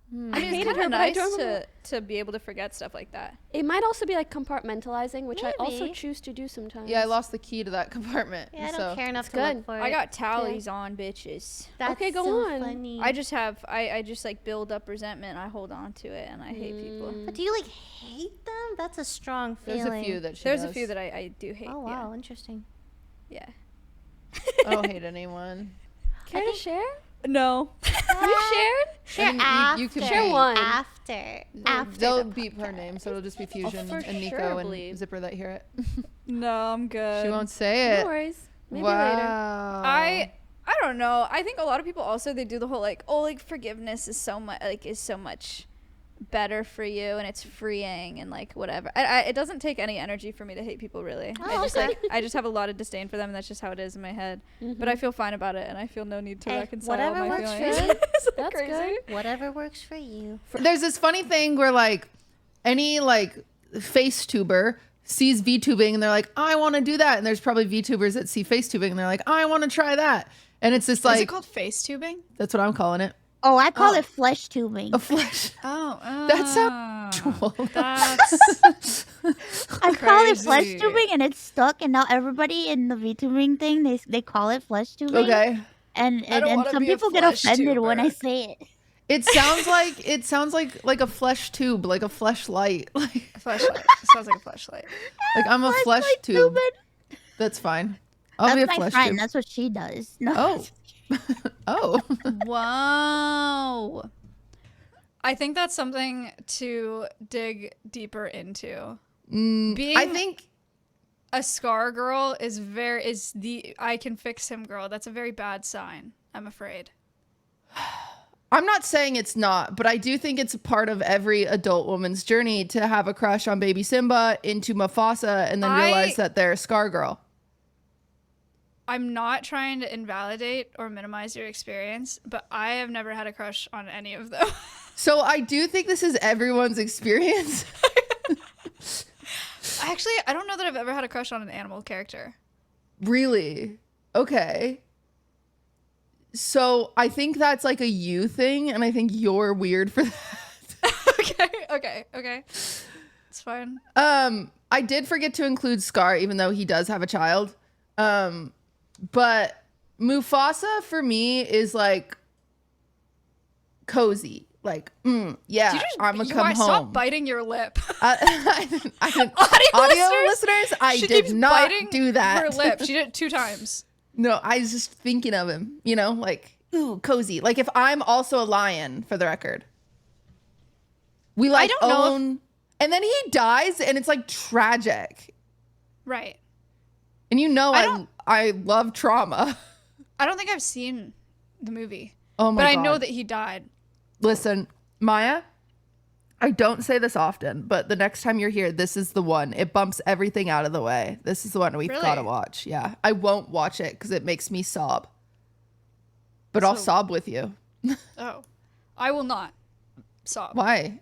I mean, I it's hated kind her, of but I nice don't remember. to be able to forget stuff like that. It might also be like compartmentalizing, which I also Maybe. choose to do sometimes. Yeah, I lost the key to that compartment. Yeah, I don't so. care enough to good. look for it. I got tallies on, bitches. That's Okay, go so on. Funny. I just have I just like build up resentment. I hold on to it, and I hate people. But do you like hate them? That's a strong feeling. There's a few that she There's does. a few that I do hate. Oh wow, interesting. Yeah. I don't hate anyone. Care to share? No. You shared? Share And after. you can Share one. After. After. They'll the beep her name, so it'll just be Fusion for and sure Nico believe. and Zipper that hear it. No, I'm good. She won't say it. No worries. Maybe later. Wow. I don't know. I think a lot of people also they do the whole like, oh, like forgiveness is so much better for you and it's freeing and like whatever. It doesn't take any energy for me to hate people really. I just have a lot of disdain for them and that's just how it is in my head. But I feel fine about it and I feel no need to reconcile whatever my works feelings. for you. That's crazy. good. Whatever works for you. There's this funny thing where like any like FaceTuber sees VTubing and they're like, I want to do that. And there's probably VTubers that see FaceTubing and they're like, I want to try that. And it's just like, Is it called face tubing? that's what I'm calling it. Oh, I call it flesh tubing. A flesh. Oh, That's so that's I call it flesh crazy. tubing, and it's stuck. And now everybody in the VTubing thing, they call it flesh tubing. Okay. And I don't wanna some be a people get flesh offended when I tuber. say it. It sounds like a flesh tube, like a fleshlight. Like flashlight. It sounds like a flashlight. I'm a flesh Fleshlight tube. tubing. That's fine. I'll be a That's my flesh friend. tube. That's what she does. No. Oh. Oh. Wow. I think that's something to dig deeper into. Being I think a scar girl is the I can fix him girl. That's a very bad sign, I'm afraid. I'm not saying it's not, but I do think it's a part of every adult woman's journey to have a crush on baby Simba into Mufasa and then realize that they're a scar girl. I'm not trying to invalidate or minimize your experience, but I have never had a crush on any of them. So I do think this is everyone's experience. Actually, I don't know that I've ever had a crush on an animal character. Really? Okay. So I think that's like a you thing, and I think you're weird for that. Okay. It's fine. I did forget to include Scar, even though he does have a child. But Mufasa for me is like cozy. Like, yeah, I'm gonna come home. Stop biting your lip. I didn't, Audio listeners, I she did keeps not biting do that. Her lip. She did it 2 times. No, I was just thinking of him, like, ooh, cozy. Like if I'm also a lion, for the record. We like I don't know own, and then he dies and it's like tragic. Right. And I love trauma. I don't think I've seen the movie. Oh my God. God. But I know that he died. Listen, Maya, I don't say this often, but the next time you're here, this is the one. It bumps everything out of the way. This is the one we've got to watch. Yeah. I won't watch it because it makes me sob. But I'll sob with you. Oh. I will not sob. Why?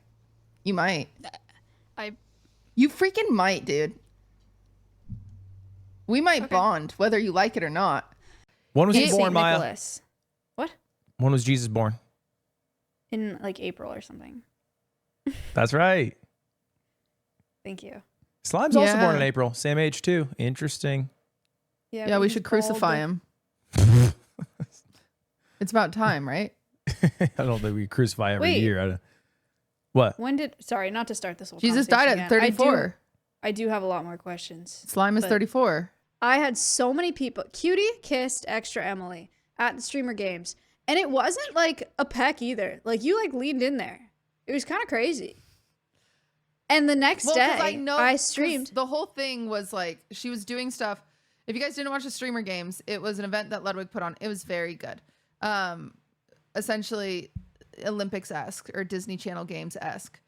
You might. You freaking might, dude. We might bond, whether you like it or not. When was he born, Maya? Nicholas. What? When was Jesus born? In like April or something. That's right. Thank you. Slime's also born in April. Same age too. Interesting. Yeah, we should crucify him. It's about time, right? I don't think we crucify every year. What? When did, sorry, not to start this whole Jesus died at 34. I do have a lot more questions. Slime is 34. I had so many people. Cutie kissed Extra Emily at the streamer games. And it wasn't like a peck either. Like you like leaned in there. It was kind of crazy. And the next day, I streamed. The whole thing was like, she was doing stuff. If you guys didn't watch the streamer games, it was an event that Ludwig put on. It was very good. Essentially Olympics-esque or Disney Channel Games-esque.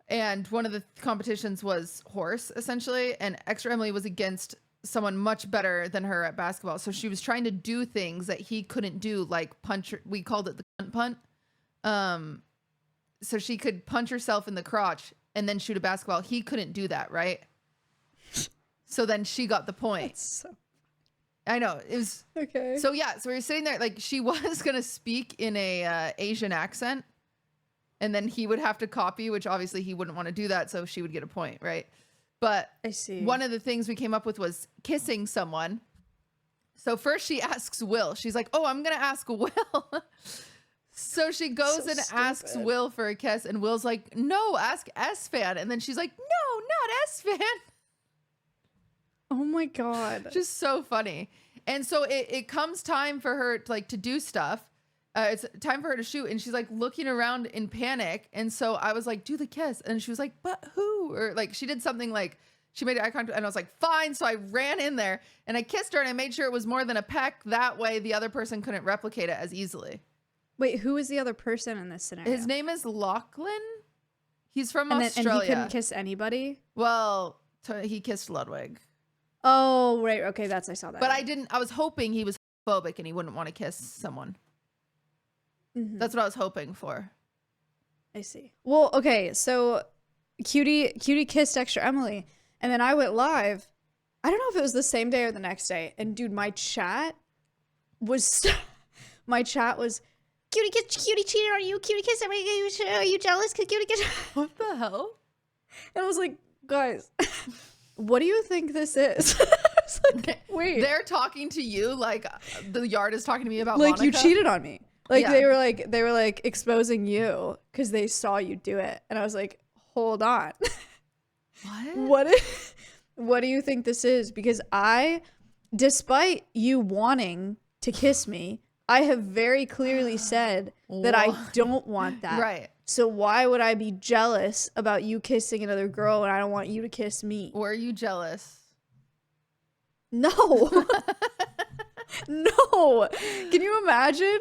And one of the competitions was horse, essentially. And Extra Emily was against someone much better than her at basketball. So she was trying to do things that he couldn't do, like punch. We called it the cunt punt. So she could punch herself in the crotch and then shoot a basketball. He couldn't do that, right? So then she got the point. I know. It was okay. So yeah, so we were sitting there, like she was gonna speak in a Asian accent, and then he would have to copy, which obviously he wouldn't want to do that, so she would get a point, right? But I see. One of the things we came up with was kissing someone. So first she asks Will. She's like, "Oh, I'm gonna ask Will." So she goes and asks Will for a kiss, and Will's like, "No, ask S-Fan." And then she's like, "No, not S-Fan." Oh my God. Just so funny. And so it comes time for her to do stuff. It's time for her to shoot. And she's like looking around in panic. And so I was like, do the kiss. And she was like, but who? Or like she did something like she made eye contact. And I was like, fine. So I ran in there and I kissed her and I made sure it was more than a peck. That way the other person couldn't replicate it as easily. Wait, who is the other person in this scenario? His name is Lachlan. He's from Australia. And he couldn't kiss anybody? Well, he kissed Ludwig. Oh, right. Okay, I saw that. But I was hoping he was phobic and he wouldn't want to kiss someone. Mm-hmm. That's what I was hoping for. I see. Well, okay, so Cutie kissed Extra Emily, and then I went live. I don't know if it was the same day or the next day. And dude, my chat was Cutie cheated on you. Cutie kissed Emily. Are you jealous? Cause Cutie kissed. What the hell? And I was like, guys. What do you think this is? Like, wait. They're talking to you like the yard is talking to me about like Monica? You cheated on me. Like they were like exposing you because they saw you do it. And I was like, hold on. What do you think this is? Because despite you wanting to kiss me, I have very clearly said that I don't want that. Right. So why would I be jealous about you kissing another girl when I don't want you to kiss me? Were you jealous? No. No. Can you imagine?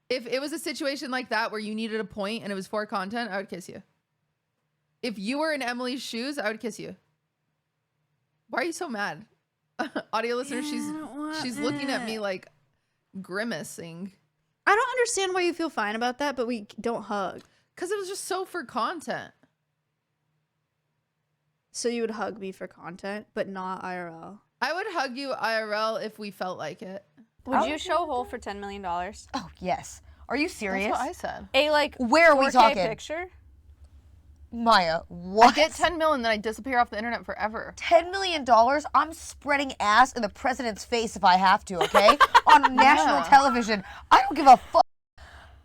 If it was a situation like that where you needed a point and it was for content, I would kiss you. If you were in Emily's shoes, I would kiss you. Why are you so mad? Audio listener, she's looking at me like grimacing. I don't understand why you feel fine about that, but we don't hug. Because it was just so for content. So you would hug me for content, but not IRL? I would hug you IRL if we felt like it. Would you show Hole for $10 million? Oh, yes. Are you serious? That's what I said. A, like, where are we 4K talking? picture? Maya, what? I get 10 million and then I disappear off the internet forever. $10 million? I'm spreading ass in the president's face if I have to, okay? On national television. I don't give a fuck.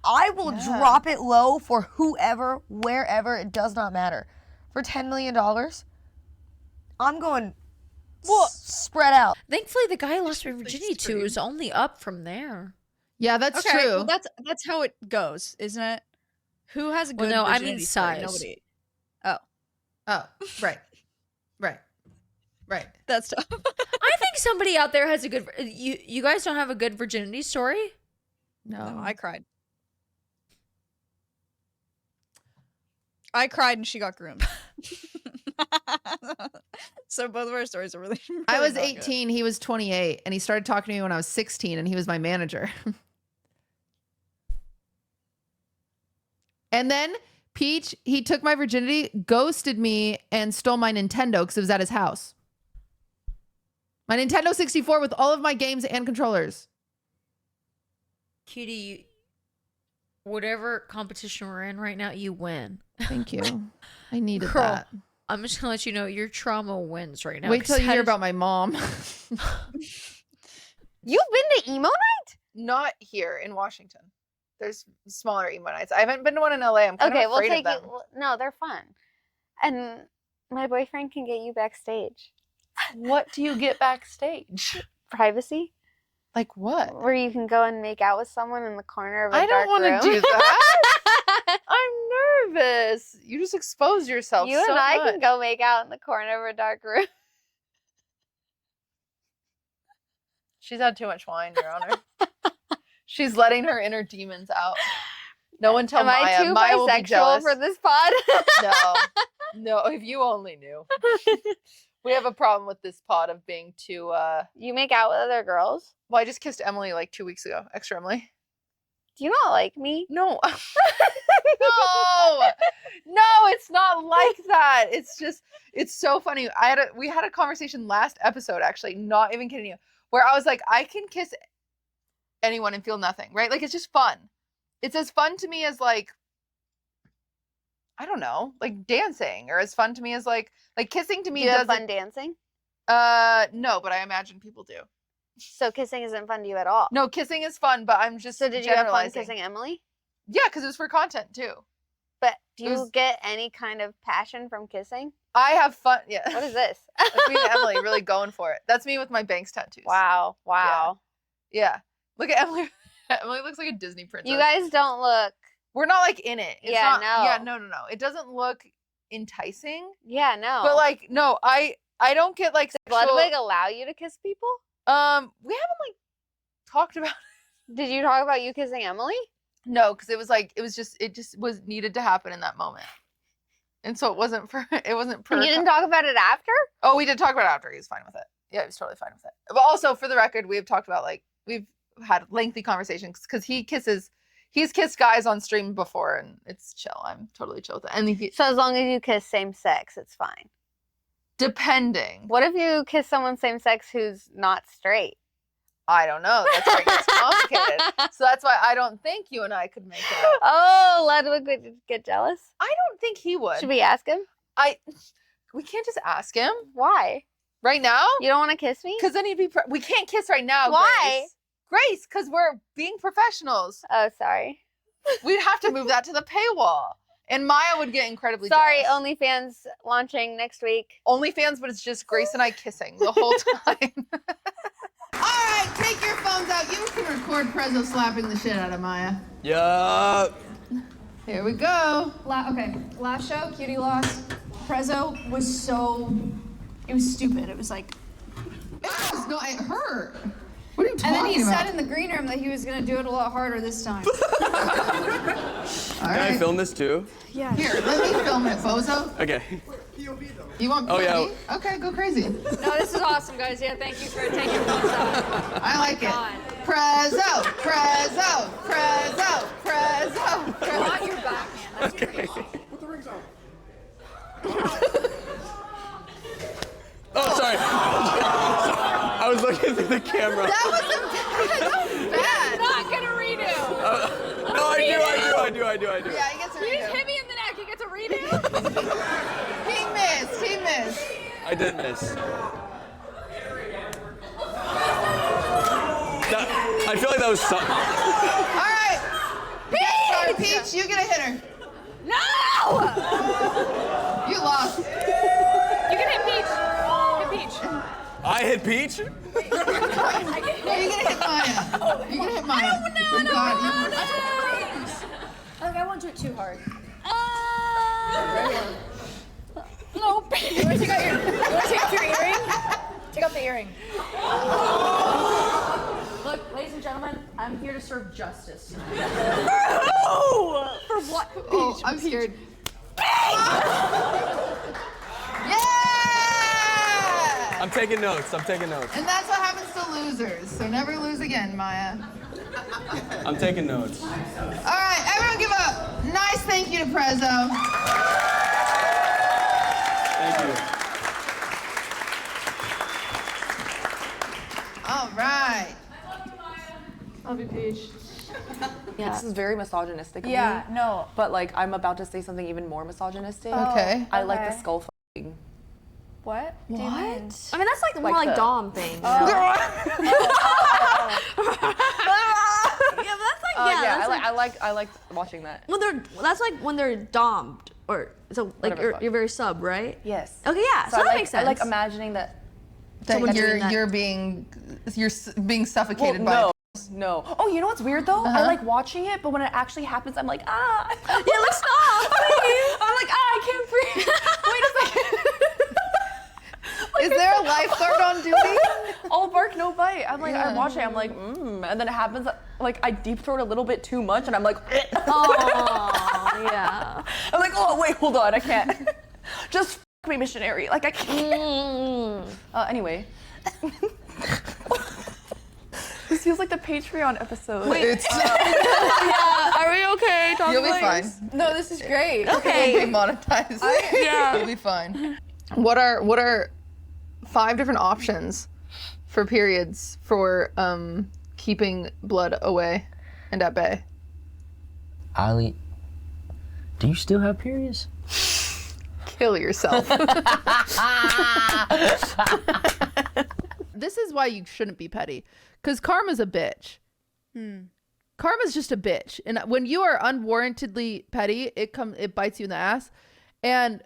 I will drop it low for whoever, wherever, it does not matter. For $10 million, I'm going spread out. Thankfully, the guy I lost my virginity to is only up from there. Yeah, that's true. Well, that's how it goes, isn't it? Who has a good no, I virginity mean story? size. Nobody. Oh, right. That's tough. I think somebody out there has a good. You guys don't have a good virginity story? No, I cried. I cried and she got groomed. So both of our stories are really. I was not 18, he was 28, and he started talking to me when I was 16, and he was my manager. And then Peach, he took my virginity, ghosted me, and stole my Nintendo because it was at his house. My Nintendo 64 with all of my games and controllers. Cutie, whatever competition we're in right now, you win. Thank you. I needed Girl, that. I'm just gonna let you know your trauma wins right now. Wait till you hear about my mom. You've been to emo night? Not here in Washington. There's smaller emo nights. I haven't been to one in LA. I'm kind Okay, of we'll afraid take of you. them. No, they're fun. And my boyfriend can get you backstage. What do you get backstage? Privacy. Like what? Where you can go and make out with someone in the corner of a I don't dark want room. to do that. I'm nervous. You just expose yourself You so and I much. can go make out in the corner of a dark room. She's had too much wine, Your Honor. She's letting her inner demons out. No one tell Am Maya. I too Maya will be bisexual jealous. for this pod? No, if you only knew. We have a problem with this pod of being too. You make out with other girls? Well, I just kissed Emily like 2 weeks ago. Extra Emily. Do you not like me? No. No, it's not like that. It's just, it's so funny. We had a conversation last episode, actually, not even kidding you, where I was like, I can kiss anyone and feel nothing, right? Like, it's just fun. It's as fun to me as like, I don't know, like dancing, or as fun to me as like kissing to me. Do you have doesn't fun dancing? No, but I imagine people do. So kissing isn't fun to you at all? No, kissing is fun, but I'm just So did you have fun generalizing. kissing Emily? Yeah, because it was for content too. But do It you was- get any kind of passion from kissing? I have fun. Yeah. What is this? That's me and Emily really going for it. That's me with my Banks tattoos. Wow. Wow. Yeah. Look at Emily. Emily looks like a Disney princess. You guys don't look. We're not like in it. It's Yeah, not, no. Yeah, no. It doesn't look enticing. Yeah, no. But like, no, I don't get like Does sexual. Ludwig allow you to kiss people? We haven't like talked about. Did you talk about you kissing Emily? No, because it just was needed to happen in that moment, and so it wasn't per. You didn't talk about it after? Oh, we did talk about it after. He was fine with it. Yeah, he was totally fine with it. But also, for the record, we have talked about we've had lengthy conversations because he's kissed guys on stream before, and it's chill. I'm totally chill with it. And So as long as you kiss same sex, it's fine. Depending. What if you kiss someone same sex who's not straight? I don't know. That's where it gets complicated. So that's why I don't think you and I could make it out. Oh, Ludwig would get jealous? I don't think he would. Should we ask him? We can't just ask him. Why? Right now? You don't want to kiss me? Because then he'd be. We can't kiss right now. Why? Grace, because we're being professionals. Oh, sorry. We'd have to move that to the paywall. And Maya would get incredibly Sorry, jealous. OnlyFans launching next week. OnlyFans, but it's just Grace and I kissing the whole time. All right, take your phones out. You can record Prezzo slapping the shit out of Maya. Yup. Here we go. Okay, last show, Cutie lost. Prezzo was it was stupid. It was like. It hurt. What are you talking And then he about? said in the green room that he was gonna do it a lot harder this time. Can I film this too? Yeah. Here, let me film it, bozo. Okay. You want Oh, yeah. POV? Okay, go crazy. No, this is awesome, guys. Yeah, thank you for taking this out. I like it. Prezzo, Prezzo, Prezzo, Prezzo, I want your back, man. That's Okay. Put the rings on. Oh, sorry. I was looking through the camera. That was bad. Not gonna redo. No, I do. Yeah, he gets a You just redo. hit me in the neck. You get to redo. He missed. I did miss. I feel like that was something. All right. Sorry, Peach, you get a hitter. No! You lost. You can hit Peach. Hit Peach. I hit Peach? No, you're gonna hit Maya. You're gonna hit Maya. I won't do it too hard. No, Peach. You wanna take off your earring? Take off the earring. Look, ladies and gentlemen, I'm here to serve justice. For what? Oh, I'm scared. Yeah! I'm taking notes. I'm taking notes. And that's what happens to losers. So never lose again, Maya. I'm taking notes. All right, everyone give a nice thank you to Prezzo. Thank you. All right. Love you, Peach. Yeah. This is very misogynistic of me. Yeah, no. But like, I'm about to say something even more misogynistic. Okay. I like the skull fucking. What? What? Do you mean? I mean, that's like more like the- Dom thing. Yeah, but that's like I like watching that. Well, that's like when they're domed, or so like Whatever the fuck. you're very sub, right? Yes. Okay, yeah. So I that like, makes sense. I like imagining that. That Someone's doing that. you're being suffocated Well, by. no. No. Oh, you know what's weird though? I like watching it, but when it actually happens, I'm like, ah. Yeah, like stop. I'm like, ah, I can't breathe. Wait a second. Is there a lifeguard on duty? All bark, no bite. I'm like, I watch it, I'm like, and then it happens, like I deep throat a little bit too much, and I'm like, Oh, yeah. I'm like, oh wait, hold on, I can't. Just f me, missionary. Like I can't. Anyway. This feels like the Patreon episode. Wait. Yeah. Are we okay? Tom You'll be Blaze? fine. No, this is great. Okay. You'll be monetized. Yeah. You'll be fine. What are 5 different options for periods for keeping blood away and at bay? Ali, do you still have periods? Kill yourself. This is why you shouldn't be petty, because karma's a bitch. Karma's just a bitch, and when you are unwarrantedly petty, it bites you in the ass. And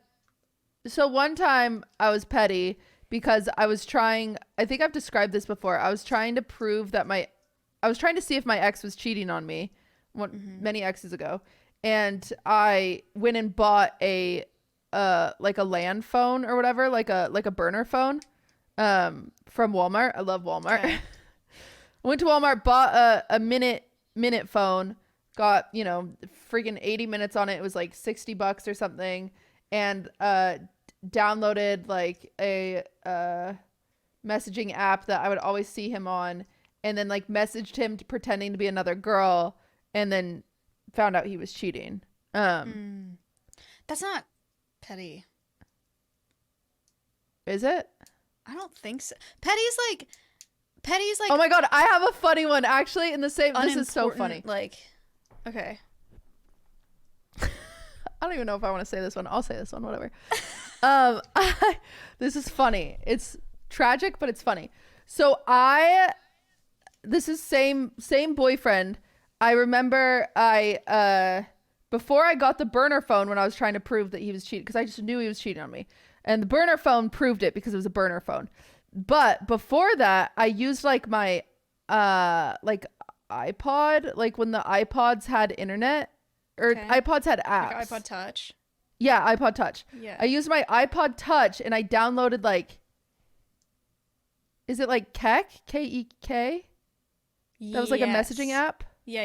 so one time I was petty because I was trying, I think I've described this before, I was trying to prove that I was trying to see if my ex was cheating on me many exes ago, and I went and bought a like a land phone or whatever, like a burner phone from Walmart. I love Walmart. Okay. I went to Walmart, bought a minute phone, got, freaking 80 minutes on it. It was like $60 or something, and downloaded like a messaging app that I would always see him on, and then like messaged him pretending to be another girl, and then found out he was cheating. That's not petty. Is it? I don't think so. Petty's like oh my god, I have a funny one actually in the same. This is so funny. Like, okay. I don't even know if I want to say this one. I'll say this one, whatever. This is funny. It's tragic, but it's funny. So this is same boyfriend. I remember before I got the burner phone, when I was trying to prove that he was cheating, because I just knew he was cheating on me, and the burner phone proved it because it was a burner phone. But before that, I used like my like iPod, like when the iPods had internet, or iPods had apps. Like iPod Touch. Yeah, iPod Touch. Yeah. I used my iPod Touch and I downloaded like, is it like Kek? K-E-K? That was like a messaging app? Yeah.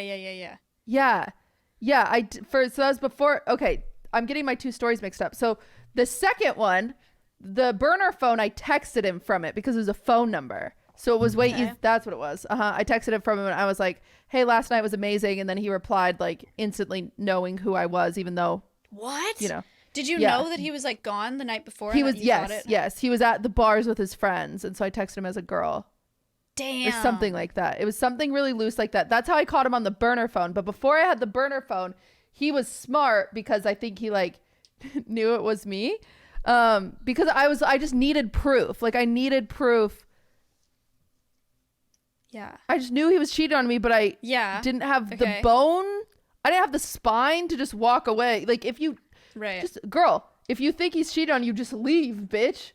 Yeah. So that was before. Okay, I'm getting my 2 stories mixed up. So the second one, the burner phone, I texted him from it because it was a phone number. So it was way easy. That's what it was. I texted him from him and I was like, hey, last night was amazing. And then he replied like instantly knowing who I was, even though. What? Did you Yeah. know that he was like gone the night before? He and was, that you thought yes. He was at the bars with his friends. And so I texted him as a girl. Damn. Or something like that. It was something really loose like that. That's how I caught him on the burner phone. But before I had the burner phone, he was smart because I think he like knew it was me. Because I just needed proof. Like I needed proof. Yeah. I just knew he was cheating on me, but I didn't have the bone. I didn't have the spine to just walk away. Like if you girl, if you think he's cheating on you, just leave, bitch.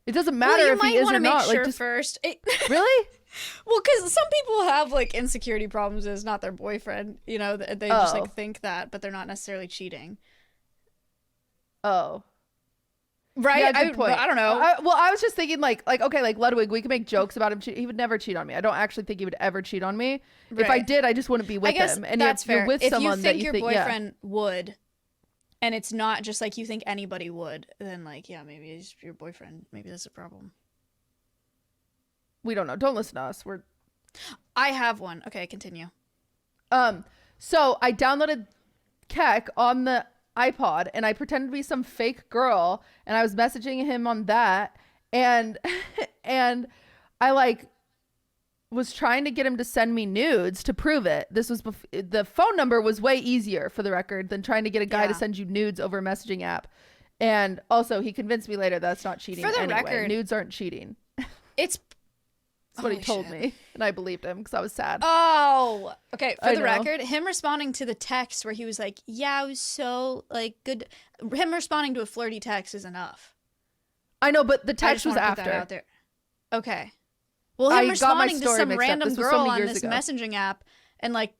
It doesn't matter if he is or not. Make like sure first. Really? Well, because some people have like insecurity problems. It's not their boyfriend. They just like think that, but they're not necessarily cheating. Oh. Right. Yeah, good point. I don't know. I was just thinking like okay, like Ludwig, we can make jokes about him. He would never cheat on me. I don't actually think he would ever cheat on me. If I did, I just wouldn't be with him. And that's you're fair. with If someone you that think you your think boyfriend would, and it's not just like you think anybody would, then like, yeah, maybe it's your boyfriend. Maybe that's a problem. We don't know. Don't listen to us. I have one. Okay, continue. So I downloaded Keck on the iPod and I pretended to be some fake girl and I was messaging him on that and I like was trying to get him to send me nudes to prove it. This was the phone number was way easier, for the record, than trying to get a guy to send you nudes over a messaging app. And also he convinced me later that's not cheating. For the anyway. record, nudes aren't cheating. It's That's what he told me, and I believed him because I was sad. Oh, okay. For the record, him responding to the text where he was like, "Yeah, I was so like good." Him responding to a flirty text is enough. I know, but the text was put after. that out there. Okay. Well, him responding to some random so girl on this messaging app and like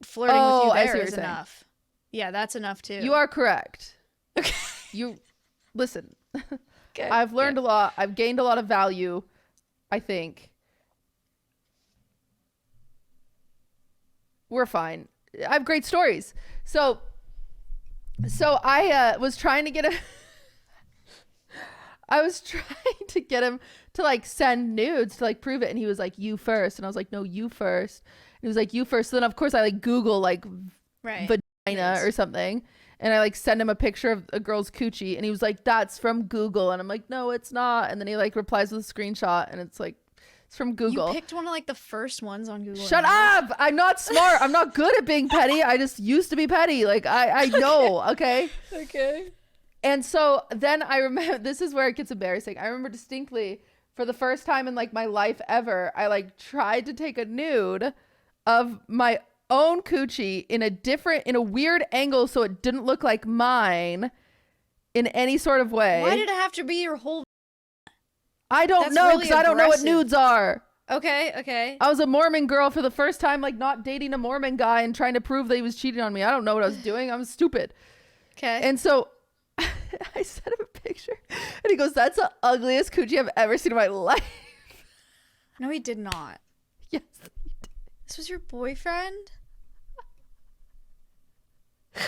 flirting with you there is enough. Yeah, that's enough too. You are correct. Okay. You listen. Good. I've learned a lot. I've gained a lot of value, I think. We're fine. I have great stories. So I was trying to get I was trying to get him to like send nudes to like prove it, and he was like, "You first," and I was like, "No, you first." And he was like, "You first." So then of course I like Google like vagina or something, and I like send him a picture of a girl's coochie, and he was like, "That's from Google," and I'm like, "No, it's not." And then he like replies with a screenshot, and it's like, it's from Google. You picked one of like the first ones on Google. Shut up! I'm not smart. I'm not good at being petty. I just used to be petty. Like I know. Okay. Okay. And so then I remember, this is where it gets embarrassing. I remember distinctly for the first time in like my life ever, I like tried to take a nude of my own coochie in a weird angle so it didn't look like mine in any sort of way. Why did it have to be your whole? I don't know, because I don't know what nudes are. Okay. I was a Mormon girl for the first time, like not dating a Mormon guy and trying to prove that he was cheating on me. I don't know what I was doing. I was stupid. Okay. And so I sent him a picture and he goes, "That's the ugliest coochie I've ever seen in my life." No, he did not. Yes, he did. This was your boyfriend?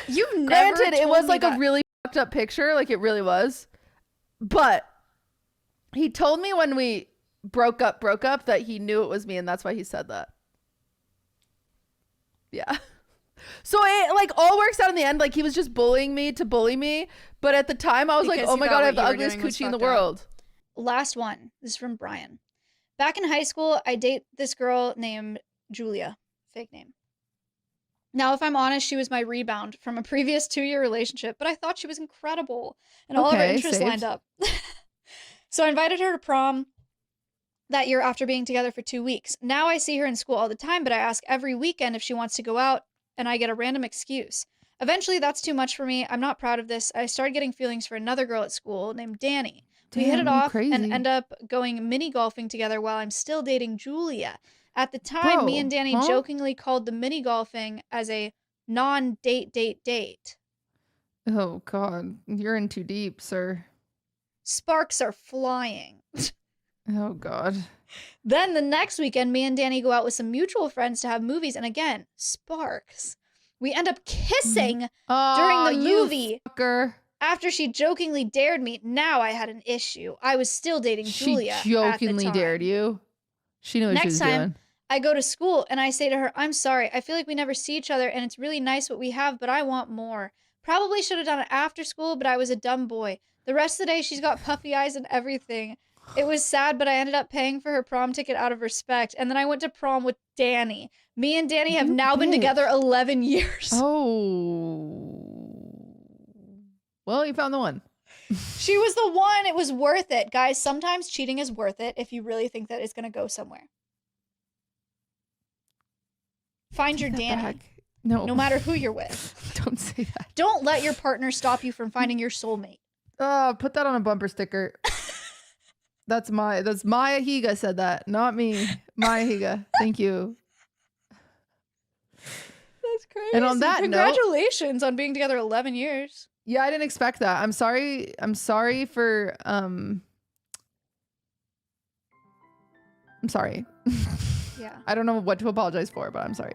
You never Granted, it was like that. a really fucked up picture. Like it really was. But he told me when we broke up that he knew it was me, and that's why he said that. Yeah. So it like all works out in the end. Like he was just bullying me to bully me. But at the time I was like, oh my God, I have the ugliest coochie in the world. Last one. This is from Brian. Back in high school, I date this girl named Julia. Fake name. Now, if I'm honest, she was my rebound from a previous 2-year relationship, but I thought she was incredible. And all of her interests lined up. So I invited her to prom that year after being together for 2 weeks. Now I see her in school all the time, but I ask every weekend if she wants to go out, and I get a random excuse. Eventually, that's too much for me. I'm not proud of this. I started getting feelings for another girl at school named Danny. We hit it off and end up going mini golfing together while I'm still dating Julia. At the time, me and Danny jokingly called the mini golfing as a non-date. Oh God, you're in too deep, sir. Sparks are flying. Oh God. Then the next weekend, me and Danny go out with some mutual friends to have movies, and again, sparks. We end up kissing during the movie. After she jokingly dared me. Now I had an issue. I was still dating Julia. She jokingly dared you. She knew what she was doing. Next time, I go to school and I say to her, "I'm sorry. I feel like we never see each other, and it's really nice what we have, but I want more. Probably should have done it after school, but I was a dumb boy. The rest of the day, she's got puffy eyes and everything. It was sad, but I ended up paying for her prom ticket out of respect. And then I went to prom with Danny. Me and Danny have now been together 11 years. Oh. Well, you found the one. She was the one. It was worth it. Guys, sometimes cheating is worth it if you really think that it's going to go somewhere. Find your Danny. No matter who you're with. Don't say that. Don't let your partner stop you from finding your soulmate. Put that on a bumper sticker. That's Maya Higa said that, not me. Maya Higa. Thank you. That's crazy. And on that congratulations on being together 11 years. Yeah, I didn't expect that. I'm sorry for I'm sorry. Yeah. I don't know what to apologize for, but I'm sorry.